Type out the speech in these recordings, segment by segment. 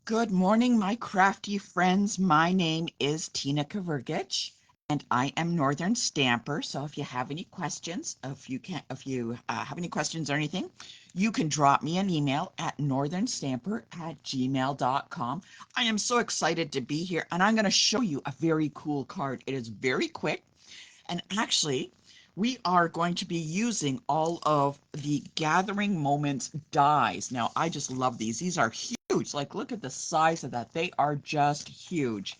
Good morning, my crafty friends. My name is Tina Kavergich, and I am Northern Stamper. So if you have any questions, if you have any questions or anything, you can drop me an email at northernstamper@gmail.com. I am so excited to be here, and I'm going to show you a very cool card. It is very quick. And actually, we are going to be using all of the Gathering Moments dies. Now, I just love these. These are huge. Like, look at the size of that. They are just huge.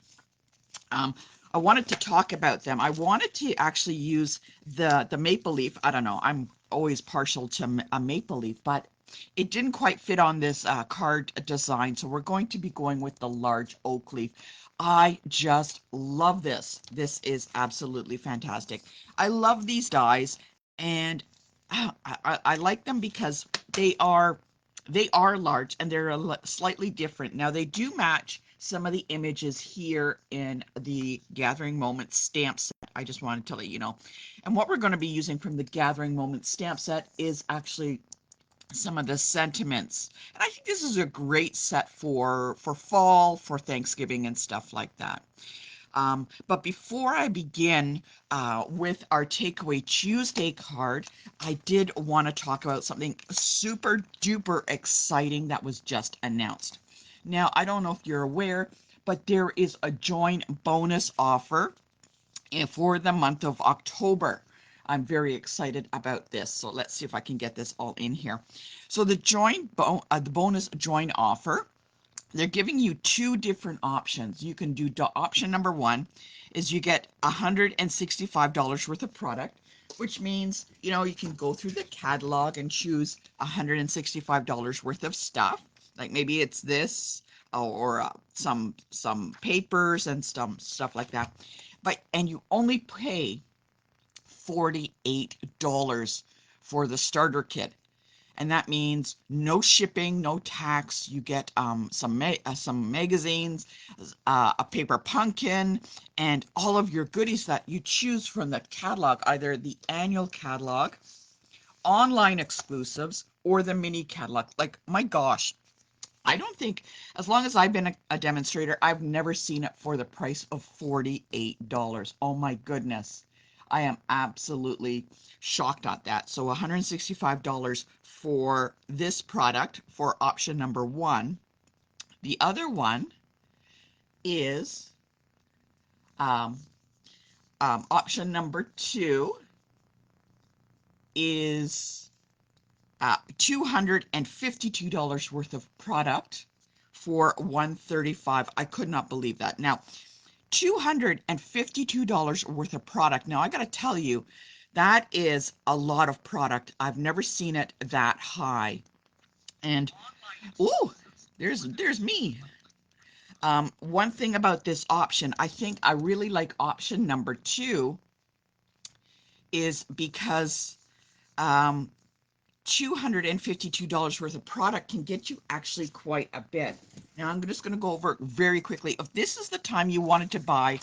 Um, I wanted to talk about them. I wanted to actually use the maple leaf. I don't know. I'm always partial to a maple leaf, but it didn't quite fit on this card design, so we're going to be going with the large oak leaf. I just love this. This is absolutely fantastic. I love these dies, and I like them because they are large and they're slightly different. Now they do match some of the images here in the Gathering Moments stamp set. I just wanted to let you know. And what we're going to be using from the Gathering Moments stamp set is actually some of the sentiments. And I think this is a great set for fall, for Thanksgiving and stuff like that. But before I begin with our Takeaway Tuesday card, I did want to talk about something super duper exciting that was just announced. Now, I don't know if you're aware, but there is a join bonus offer for the month of October. I'm very excited about this. So let's see if I can get this all in here. So the bonus join offer, they're giving you two different options. You can do option number one is you get $165 worth of product, which means, you can go through the catalog and choose $165 worth of stuff. Like maybe it's this or some papers and some stuff like that. And you only pay $48 for the starter kit, and that means no shipping, no tax. You get some magazines, a paper pumpkin, and all of your goodies that you choose from the catalog, either the annual catalog, online exclusives, or the mini catalog. Like, my gosh, I don't think, as long as I've been a demonstrator, I've never seen it for the price of $48. Oh my goodness. I am absolutely shocked at that. So $165 for this product for option number one. The other one is um, option number two is $252 worth of product for $135. I could not believe that. Now, $252 worth of product. Now, I got to tell you, that is a lot of product. I've never seen it that high. And ooh, there's me. One thing about this option, I think I really like option number two, is because um, $252 worth of product can get you actually quite a bit. Now I'm just going to go over it very quickly. If this is the time you wanted to buy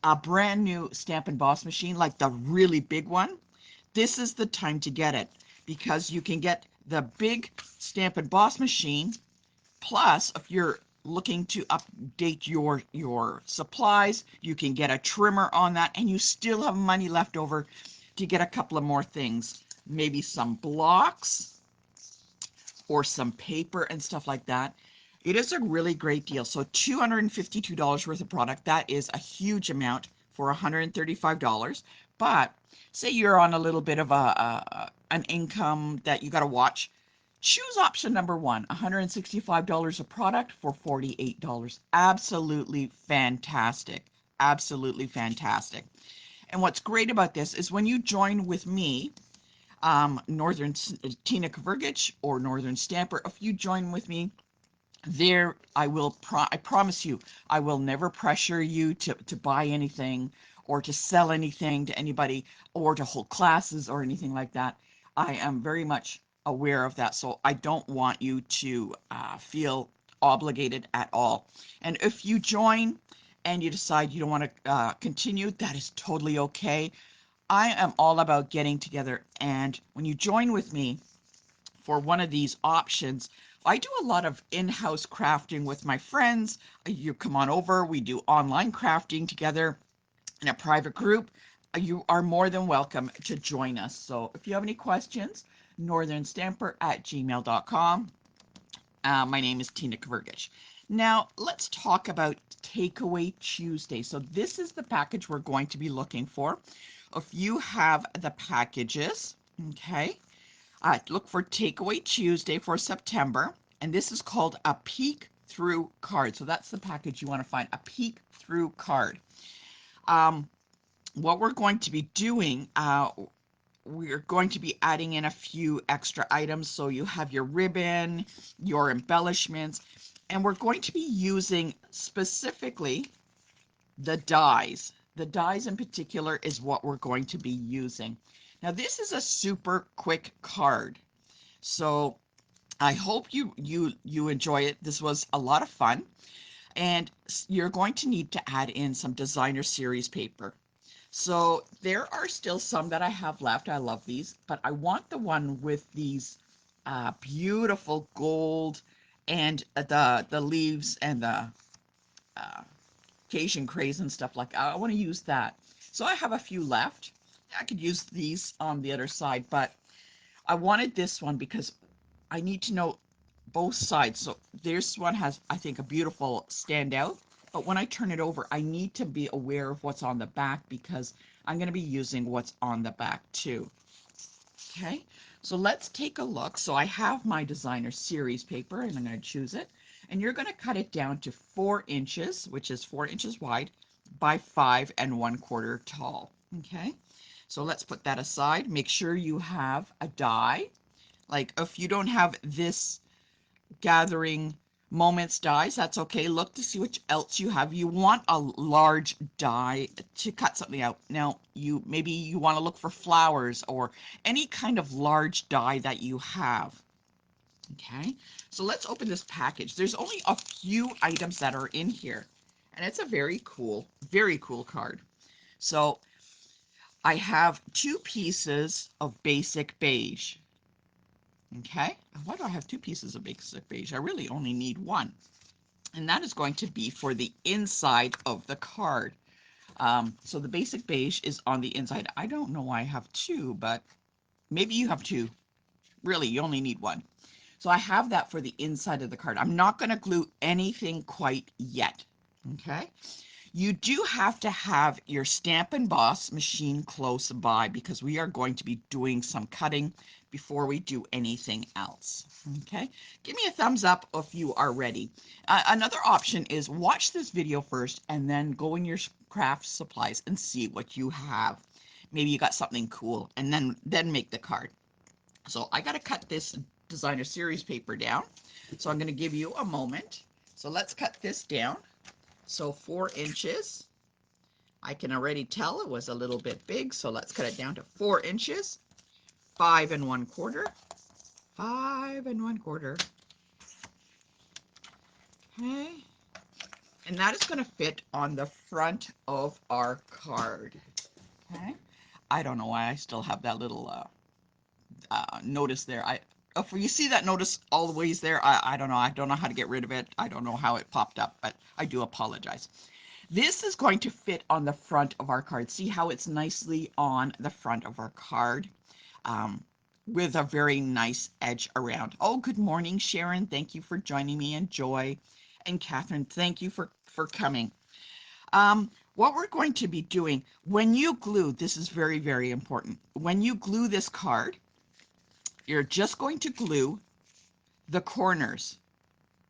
a brand new Stamp and Boss machine, like the really big one, this is the time to get it, because you can get the big Stamp and Boss machine. Plus, if you're looking to update your supplies, you can get a trimmer on that, and you still have money left over to get a couple of more things, maybe some blocks or some paper and stuff like that. It is a really great deal. So $252 worth of product, that is a huge amount for $135. But say you're on a little bit of an income that you got to watch, choose option number one, $165 a product for $48. Absolutely fantastic. Absolutely fantastic. And what's great about this is when you join with me, Northern Tina Kavergich or Northern Stamper, if you join with me, there I promise you, I will never pressure you to buy anything or to sell anything to anybody or to hold classes or anything like that. I am very much aware of that, so I don't want you to feel obligated at all. And if you join and you decide you don't want to continue, that is totally okay. I am all about getting together, and when you join with me for one of these options, I do a lot of in-house crafting with my friends. You come on over, we do online crafting together in a private group. You are more than welcome to join us. So if you have any questions, northernstamper@gmail.com. My name is Tina Kvergish. Now, let's talk about Takeaway Tuesday. So this is the package we're going to be looking for. If you have the packages, okay, look for Takeaway Tuesday for September. And this is called a peek through card. So that's the package you want to find, a peek through card. What we're going to be doing, we're going to be adding in a few extra items. So you have your ribbon, your embellishments, and we're going to be using specifically the dies. The dies in particular is what we're going to be using. Now this is a super quick card. So I hope you enjoy it. This was a lot of fun. And you're going to need to add in some designer series paper. So there are still some that I have left. I love these, but I want the one with these beautiful gold and the leaves and the uh, Cajun craze and stuff like that. I want to use that. So I have a few left. I could use these on the other side, but I wanted this one because I need to know both sides. So this one has, I think, a beautiful standout. But when I turn it over, I need to be aware of what's on the back because I'm going to be using what's on the back too. Okay, so let's take a look. So I have my designer series paper and I'm going to choose it. And you're going to cut it down to 4 inches, which is 4 inches wide by 5 1/4 tall. Okay, so let's put that aside. Make sure you have a die. Like if you don't have this gathering moments dies, that's okay. Look to see what else you have. You want a large die to cut something out. Now maybe you want to look for flowers or any kind of large die that you have. Okay, so let's open this package. There's only a few items that are in here, and it's a very cool card. So I have 2 pieces of basic beige. Okay, why do I have 2 pieces of basic beige? I really only need 1. And that is going to be for the inside of the card. So the basic beige is on the inside. I don't know why I have 2, but maybe you have 2. Really, you only need 1. So I have that for the inside of the card. I'm not going to glue anything quite yet. Okay. You do have to have your Stamp and Emboss machine close by because we are going to be doing some cutting before we do anything else. Okay, give me a thumbs up if you are ready. Another option is watch this video first and then go in your craft supplies and see what you have. Maybe you got something cool and then make the card. So I got to cut this designer series paper down. So I'm going to give you a moment. So let's cut this down. So 4 inches. I can already tell it was a little bit big, so let's cut it down to 4 inches. 5 1/4. 5 1/4. Okay. And that is going to fit on the front of our card. Okay. I don't know why I still have that little notice there. If you see that notice all the ways there, I don't know. I don't know how to get rid of it. I don't know how it popped up, but I do apologize. This is going to fit on the front of our card. See how it's nicely on the front of our card with a very nice edge around. Oh, good morning, Sharon. Thank you for joining me, and Joy and Catherine. Thank you for coming. What we're going to be doing when you glue, this is very, very important. When you glue this card, you're just going to glue the corners,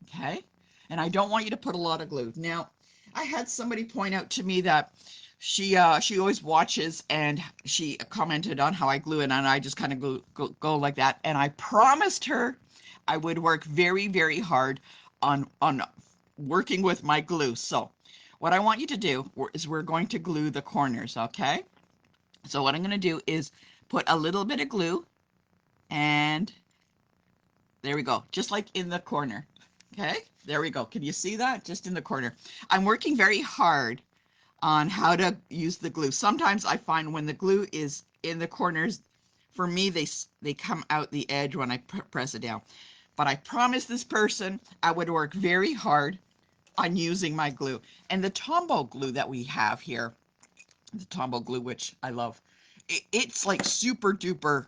okay? And I don't want you to put a lot of glue. Now, I had somebody point out to me that she always watches and she commented on how I glue it, and I just kind of go like that. And I promised her I would work very, very hard on working with my glue. So what I want you to do is we're going to glue the corners, okay? So what I'm going to do is put a little bit of glue, and there we go, just like in the corner. Okay, there we go. Can you see that? Just in the corner. I'm working very hard on how to use the glue. Sometimes I find when the glue is in the corners, for me, they come out the edge when I press it down. but I promised this person I would work very hard on using my glue. And the Tombow glue that we have here, the Tombow glue, which I love, it's like super duper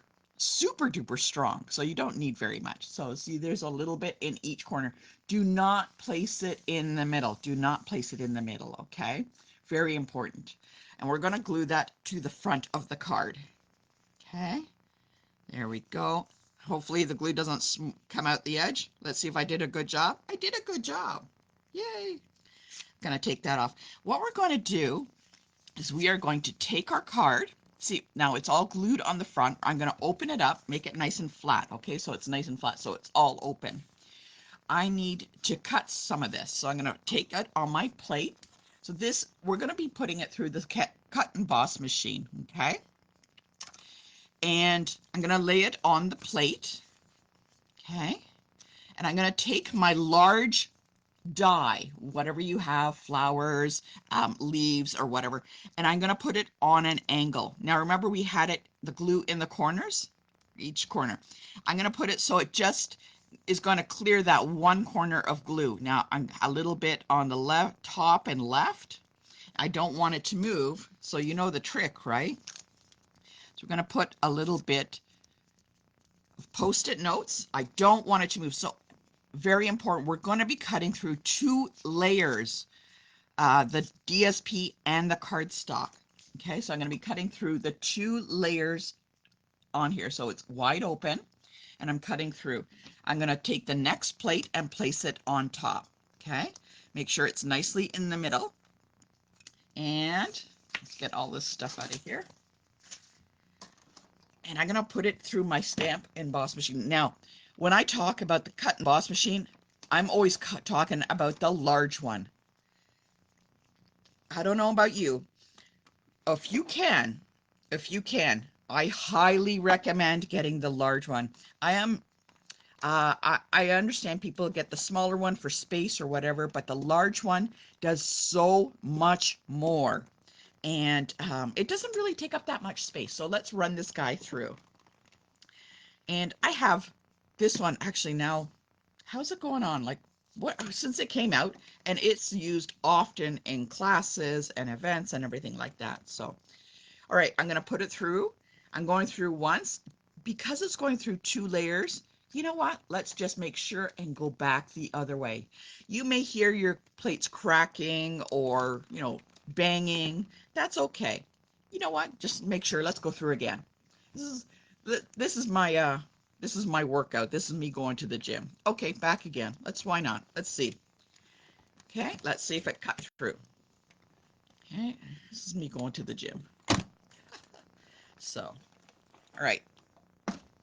strong. So you don't need very much. So see, there's a little bit in each corner. Do not place it in the middle. Do not place it in the middle, okay? Very important. And we're going to glue that to the front of the card. Okay, there we go. Hopefully the glue doesn't come out the edge. Let's see if I did a good job. I did a good job. Yay. Going to take that off. What we're going to do is we are going to take our card. See, now it's all glued on the front. I'm going to open it up, make it nice and flat. Okay, so it's nice and flat, so it's all open. I need to cut some of this. So I'm going to take it on my plate. So this, we're going to be putting it through the cut and emboss machine. Okay. And I'm going to lay it on the plate. Okay. And I'm going to take my large die, whatever you have, flowers, leaves, or whatever, and I'm going to put it on an angle. Now remember, we had it, the glue in the corners, each corner. I'm going to put it so it just is going to clear that one corner of glue. Now I'm a little bit on the left, top and left. I don't want it to move, so you know the trick, right? So we're going to put a little bit of Post-it notes. I don't want it to move. So very important, we're going to be cutting through 2 layers, the DSP and the cardstock. Okay, so I'm going to be cutting through the 2 layers on here. So it's wide open and I'm cutting through. I'm going to take the next plate and place it on top. Okay, make sure it's nicely in the middle. And let's get all this stuff out of here. And I'm going to put it through my stamp emboss machine. Now, when I talk about the cut and emboss machine, I'm always talking about the large one. I don't know about you. If you can, I highly recommend getting the large one. I understand people get the smaller one for space or whatever, but the large one does so much more. And it doesn't really take up that much space. So let's run this guy through. And I have this one actually now. How's it going on? Like, what, since it came out, and it's used often in classes and events and everything like that. So, all right, I'm going to put it through. I'm going through once. Because it's going through 2 layers, you know what? Let's just make sure and go back the other way. You may hear your plates cracking or, banging. That's okay. You know what? Just make sure. Let's go through again. This is this is my workout. This is me going to the gym. Okay, back again. Why not? Let's see. Okay, let's see if it cut through. Okay, this is me going to the gym. So, all right,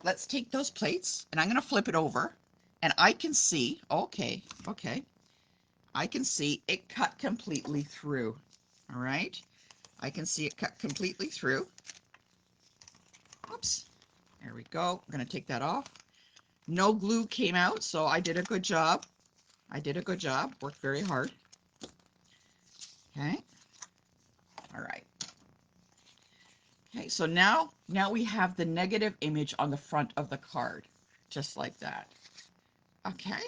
let's take those plates and I'm going to flip it over and I can see, okay, I can see it cut completely through. All right, I can see it cut completely through. Oops, there we go. I'm going to take that off. No glue came out, so I did a good job. Worked very hard. Okay, all right. Okay, so now we have the negative image on the front of the card, just like that. Okay,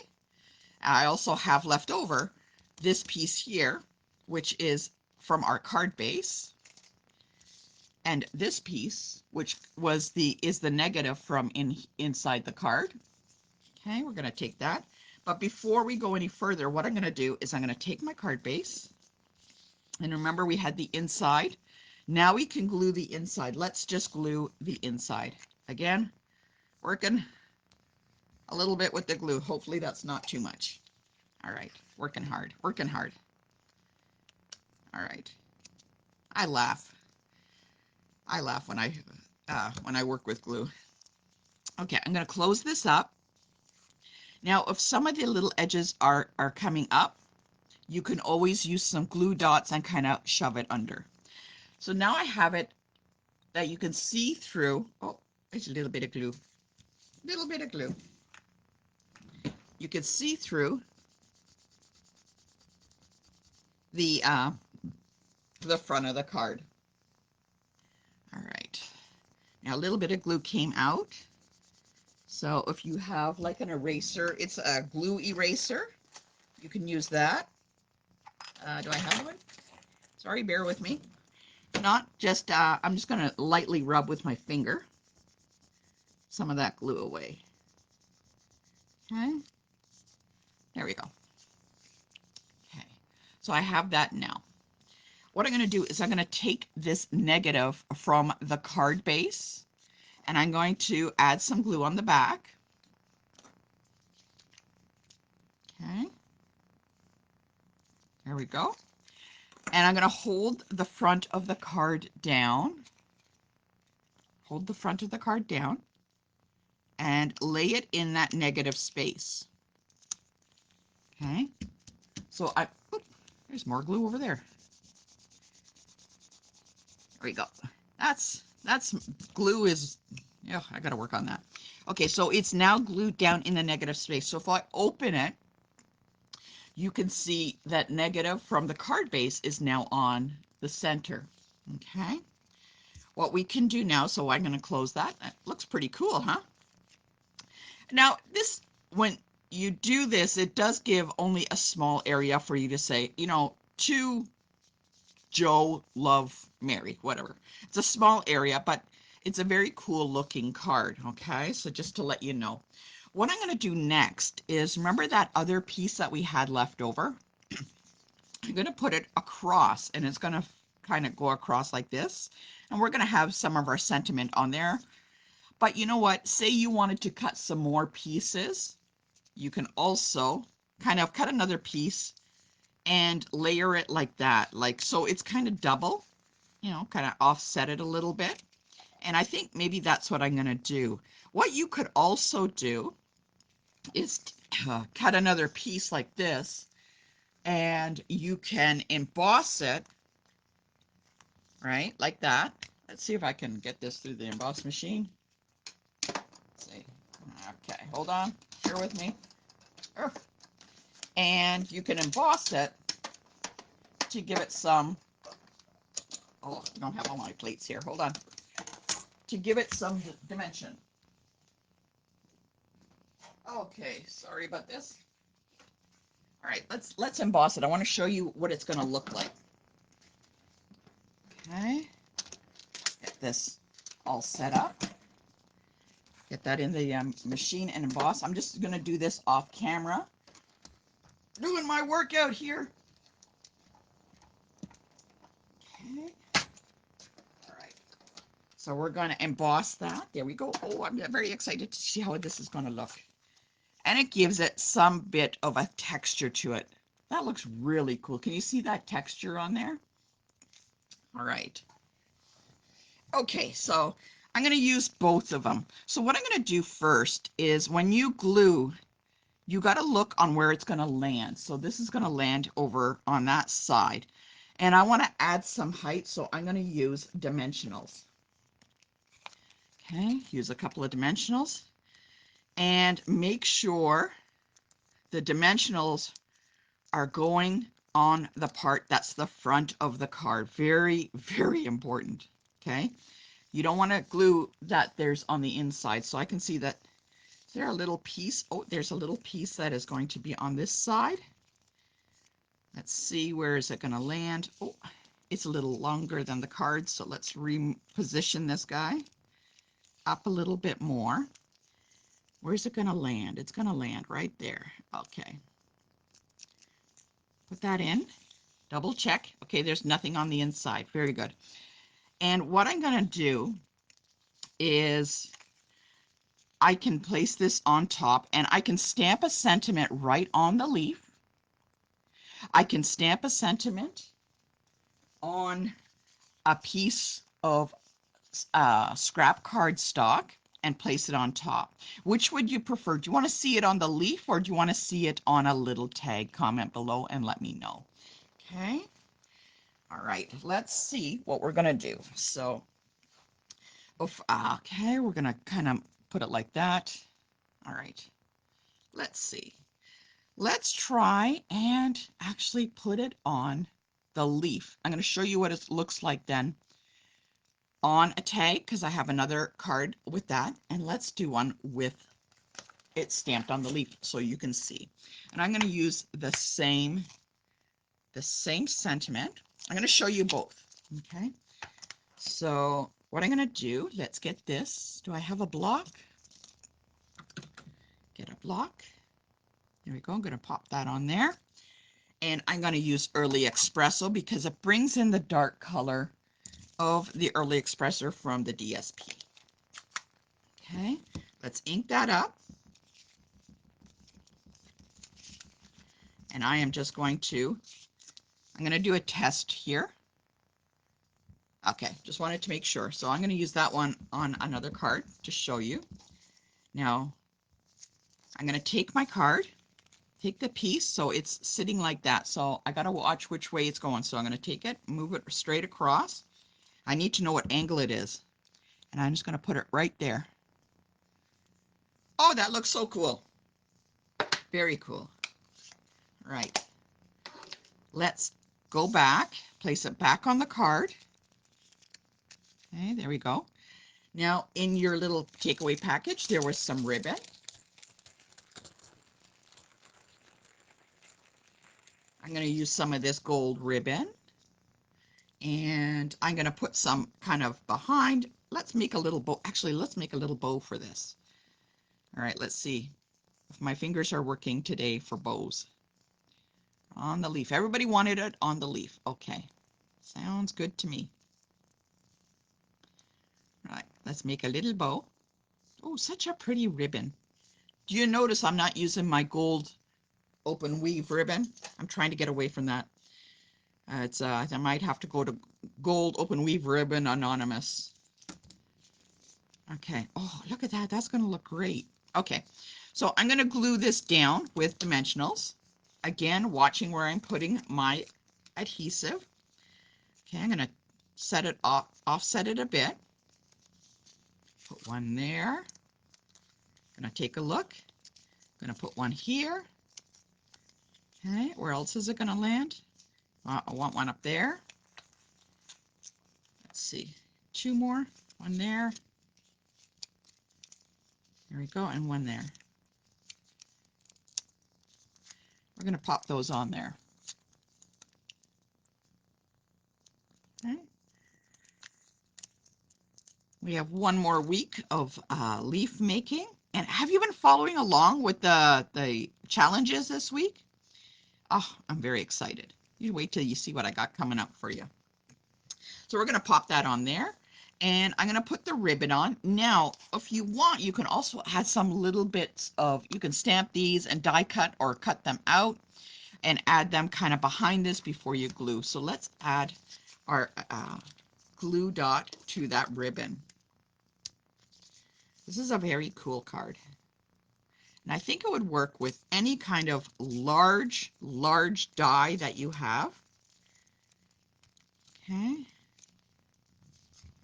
I also have left over this piece here, which is from our card base, and this piece, which is the negative from inside the card. Okay, we're going to take that. But before we go any further, what I'm going to do is I'm going to take my card base, and remember we had the inside. Now we can glue the inside. Let's just glue the inside. Again, working a little bit with the glue. Hopefully that's not too much. All right, working hard. All right. I laugh when I work with glue. Okay, I'm going to close this up. Now, if some of the little edges are coming up, you can always use some glue dots and kind of shove it under. So now I have it that you can see through. Oh, there's a little bit of glue. You can see through the front of the card. All right. Now a little bit of glue came out. So if you have like an eraser, it's a glue eraser, you can use that. Do I have one? Sorry, bear with me. Not just, I'm just going to lightly rub with my finger some of that glue away. Okay, there we go. Okay, so I have that now. What I'm going to do is I'm going to take this negative from the card base and I'm going to add some glue on the back. Okay, there we go. And I'm going to hold the front of the card down. Hold the front of the card down and lay it in that negative space. Okay, so there's more glue over there. There we go. That's glue is, yeah, I got to work on that. Okay, so it's now glued down in the negative space. So if I open it, you can see that negative from the card base is now on the center. Okay, what we can do now, so I'm going to close that. That looks pretty cool, huh? Now, this, when you do this, it does give only a small area for you to say, you know, to Joe, love, Mary, whatever. It's a small area, but it's a very cool looking card. Okay, so just to let you know. What I'm going to do next is, remember that other piece that we had left over? I'm going to put it across, and it's going to kind of go across like this. And we're going to have some of our sentiment on there. But you know what? Say you wanted to cut some more pieces. You can also kind of cut another piece and layer it like that. Like, so it's kind of double, you know, kind of offset it a little bit. And I think maybe that's what I'm going to do. What you could also do is cut another piece like this, and you can emboss it, right, like that. Let's see if I can get this through the emboss machine. Let's see. Okay, hold on. Bear with me. And you can emboss it to give it some, oh, I don't have all my plates here. Hold on. To give it some dimension. Okay, sorry about this. All right, let's emboss it. I want to show you what it's going to look like. Okay, get this all set up. Get that in the machine and emboss. I'm just going to do this off camera. Doing my workout here. Okay. All right. So we're going to emboss that. There we go. Oh, I'm very excited to see how this is going to look. And it gives it some bit of a texture to it. That looks really cool. Can you see that texture on there? All right. Okay, so I'm going to use both of them. So what I'm going to do first is when you glue, you got to look on where it's going to land. So this is going to land over on that side. And I want to add some height, so I'm going to use dimensionals. Okay, use a couple of dimensionals. And make sure the dimensionals are going on the part that's the front of the card. Very, very important. Okay, you don't want to glue that there's on the inside. So I can see that there a little piece. Oh, there's a little piece that is going to be on this side. Let's see, where is it going to land? Oh, it's a little longer than the card, so let's reposition this guy up a little bit more. Where's it going to land? It's going to land right there. Okay. Put that in. Double check. Okay, there's nothing on the inside. Very good. And what I'm going to do is I can place this on top, and I can stamp a sentiment right on the leaf. I can stamp a sentiment on a piece of scrap cardstock and place it on top. Which would you prefer? Do you want to see it on the leaf, or do you want to see it on a little tag? Comment below and let me know. Okay. All right, let's see what we're going to do. So, okay, we're going to kind of put it like that. All right, let's see. Let's try and actually put it on the leaf. I'm going to show you what it looks like then on a tag, because I have another card with that. And let's do one with it's stamped on the leaf so you can see. And I'm going to use the same sentiment. I'm going to show you both. Okay. So what I'm going to do, let's get this. Do I have a block? Get a block. There we go. I'm going to pop that on there. And I'm going to use Early Espresso because it brings in the dark color of the Early Espresso from the DSP. Okay, let's ink that up. And I am just I'm going to do a test here. Okay, just wanted to make sure. So I'm going to use that one on another card to show you. Now, I'm going to take my card, take the piece, so it's sitting like that. So I got to watch which way it's going. So I'm going to take it, move it straight across. I need to know what angle it is. And I'm just going to put it right there. Oh, that looks so cool. Very cool. Right. Let's go back, place it back on the card. Okay, there we go. Now, in your little takeaway package, there was some ribbon. I'm going to use some of this gold ribbon. And I'm going to put some kind of behind. Let's make a little bow. Actually, let's make a little bow for this. All right, let's see if my fingers are working today for bows. On the leaf. Everybody wanted it on the leaf. Okay. Sounds good to me. All right, let's make a little bow. Oh, such a pretty ribbon. Do you notice I'm not using my gold open weave ribbon? I'm trying to get away from that. I might have to go to Gold Open Weave Ribbon Anonymous. Okay. Oh, look at that. That's going to look great. Okay. So I'm going to glue this down with dimensionals. Again, watching where I'm putting my adhesive. Okay, I'm going to set it off, offset it a bit. Put one there. Going to take a look. Going to put one here. Okay, where else is it going to land? I want one up there. Let's see. Two more. One there. There we go, and one there. We're going to pop those on there. Okay. We have one more week of leaf making. And have you been following along with the challenges this week? Oh, I'm very excited. You wait till you see what I got coming up for you. So we're going to pop that on there. And I'm going to put the ribbon on. Now, if you want, you can also add some little bits of, you can stamp these and die cut or cut them out and add them kind of behind this before you glue. So let's add our glue dot to that ribbon. This is a very cool card. And I think it would work with any kind of large die that you have. Okay.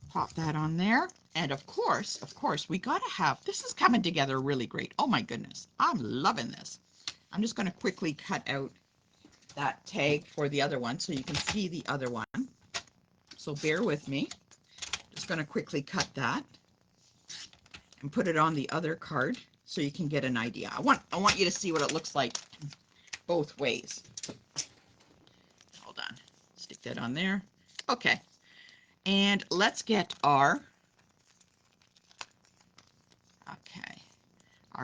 Pop that on there. And of course, we got to have, this is coming together really great. Oh my goodness. I'm loving this. I'm just going to quickly cut out that tag for the other one so you can see the other one. So bear with me. Just going to quickly cut that and put it on the other card so you can get an idea. I want you to see what it looks like both ways. Hold on. Stick that on there. Okay. And let's get our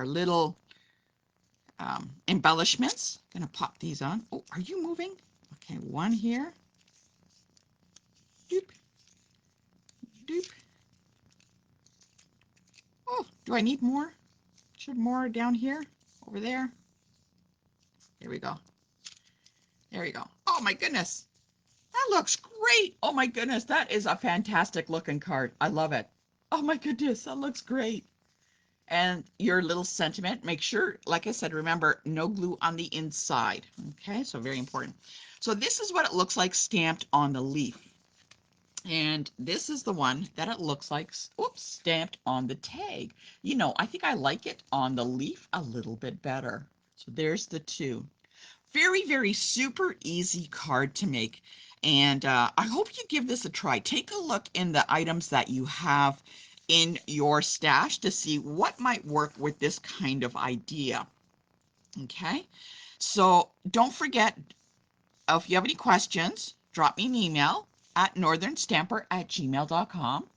little embellishments. Gonna pop these on. Oh, are you moving? Okay, one here. Doop. Doop. Oh, do I need more? Should more down here? Over there? There we go. There we go. Oh my goodness. That looks great. Oh my goodness. That is a fantastic looking card. I love it. Oh my goodness. That looks great. And your little sentiment, make sure, like I said, remember, no glue on the inside. Okay, so very important. So this is what it looks like stamped on the leaf. And this is the one that it looks like, oops, stamped on the tag. You know, I think I like it on the leaf a little bit better. So there's the two. Very, very super easy card to make. And I hope you give this a try. Take a look in the items that you have in your stash to see what might work with this kind of idea. Okay, so don't forget, if you have any questions, drop me an email at northernstamper@gmail.com.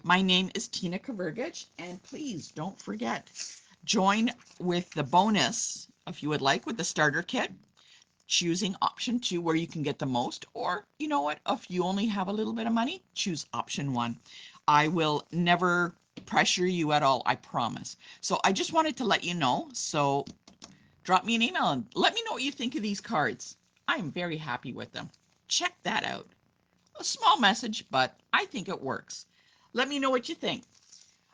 My name is Tina Kavergich, and please don't forget, join with the bonus if you would like with the starter kit, choosing option 2 where you can get the most, or you know what, if you only have a little bit of money, choose option 1. I will never pressure you at all, I promise. So I just wanted to let you know. So drop me an email and let me know what you think of these cards. I am very happy with them. Check that out. A small message, but I think it works. Let me know what you think.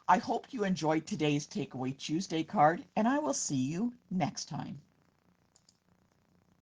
I hope you enjoyed today's Takeaway Tuesday card, and I will see you next time.